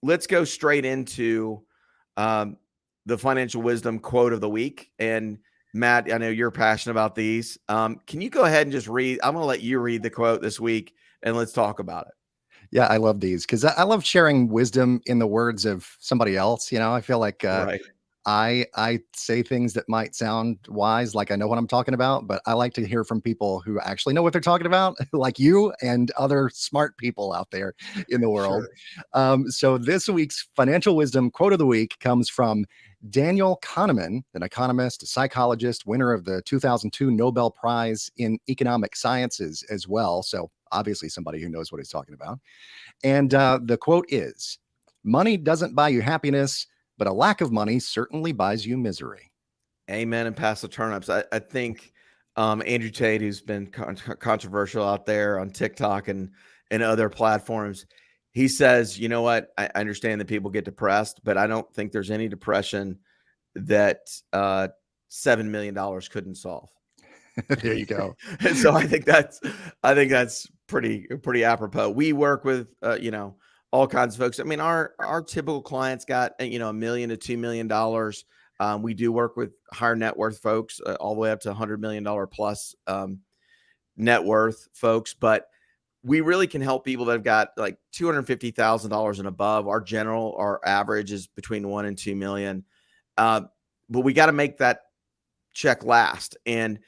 let's go straight into um, the financial wisdom quote of the week. And Matt, I know you're passionate about these. Can you go ahead and just read? I'm going to let you read the quote this week, and let's talk about it. Yeah, I love these because I love sharing wisdom in the words of somebody else. I feel like Right. I say things that might sound wise, like I know what I'm talking about, but I like to hear from people who actually know what they're talking about, like you and other smart people out there in the world. Sure. So this week's financial wisdom quote of the week comes from Daniel Kahneman, an economist, a psychologist, winner of the 2002 Nobel Prize in Economic Sciences as well. So obviously somebody who knows what he's talking about. And the quote is, "Money doesn't buy you happiness, but a lack of money certainly buys you misery." Amen. And pass the turnips. I think Andrew Tate, who's been controversial out there on TikTok and other platforms, he says, you know what? I understand that people get depressed, but I don't think there's any depression that $7 million couldn't solve. There you go. And so I think that's pretty apropos. We work with all kinds of folks. I mean, our typical clients got $1 million to $2 million. We do work with higher net worth folks, all the way up to $100 million plus net worth folks, but we really can help people that have got like $250,000 and above. Our average is between 1 and 2 million. Uh, but we got to make that check last. And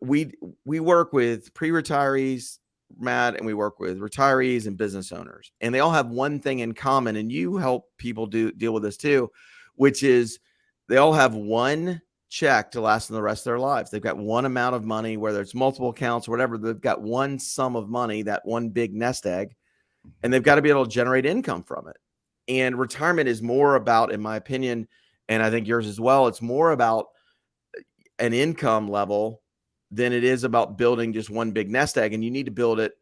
we work with pre-retirees, Matt, and we work with retirees and business owners, and they all have one thing in common. And you help people deal with this too, which is they all have one check to last them the rest of their lives. They've got one amount of money, whether it's multiple accounts or whatever. They've got one sum of money, that one big nest egg, and they've got to be able to generate income from it. And retirement is more about, in my opinion, and I think yours as well, it's more about an income level than it is about building just one big nest egg. And you need to build it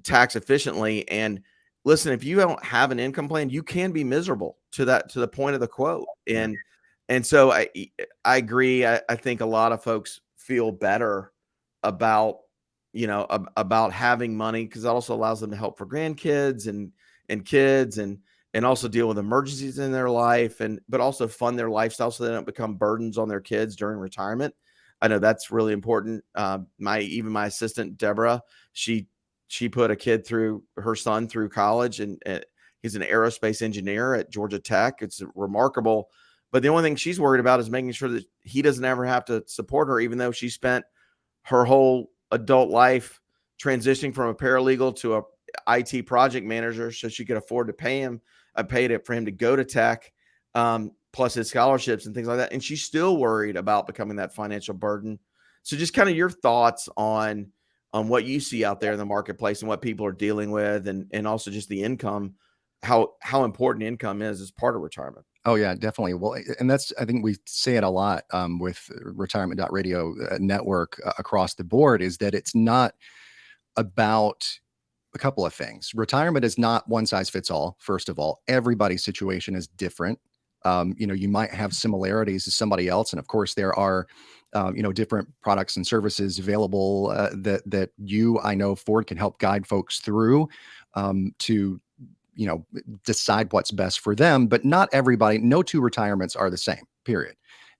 tax efficiently. And listen, if you don't have an income plan, you can be miserable, to the point of the quote. And so I agree. I think a lot of folks feel better about about having money, because that also allows them to help for grandkids and kids, and also deal with emergencies in their life, but also fund their lifestyle so they don't become burdens on their kids during retirement. I know that's really important. My assistant Deborah, she put her son through college, and he's an aerospace engineer at Georgia Tech. It's remarkable. But the only thing she's worried about is making sure that he doesn't ever have to support her, even though she spent her whole adult life transitioning from a paralegal to a IT project manager, so she could afford to pay him. I paid it for him to go to tech, plus his scholarships and things like that. And she's still worried about becoming that financial burden. So just kind of your thoughts on what you see out there in the marketplace and what people are dealing with, and also just the income, how important income is as part of retirement. Oh yeah, definitely. Well, and I think we say it a lot with Retirement.radio network across the board, is that it's not about a couple of things. Retirement is not one size fits all. First of all, everybody's situation is different. You might have similarities to somebody else, and of course, there are, different products and services available that I know Ford can help guide folks through to decide what's best for them. But not everybody. No two retirements are the same. Period.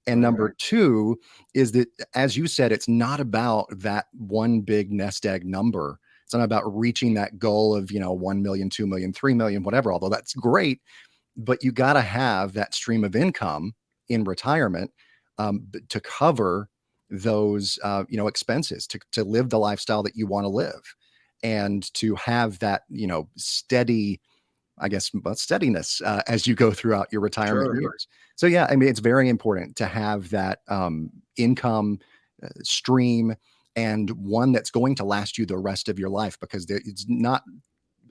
And Right. number two is that, as you said, it's not about that one big nest egg number. It's not about reaching that goal of, 1 million, 2 million, 3 million, whatever, although that's great. But you got to have that stream of income in retirement to cover those, expenses, to live the lifestyle that you want to live, and to have that, steady, I guess, but steadiness as you go throughout your retirement Sure. years. So yeah, I mean, it's very important to have that income stream, and one that's going to last you the rest of your life, because it's not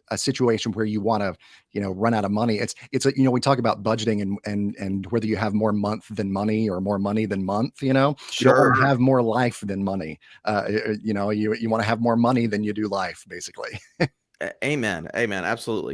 a situation where you want to, run out of money. We talk about budgeting and whether you have more month than money or more money than month. You don't Sure. want to have more life than money. You want to have more money than you do life, basically. Amen. Amen. Absolutely.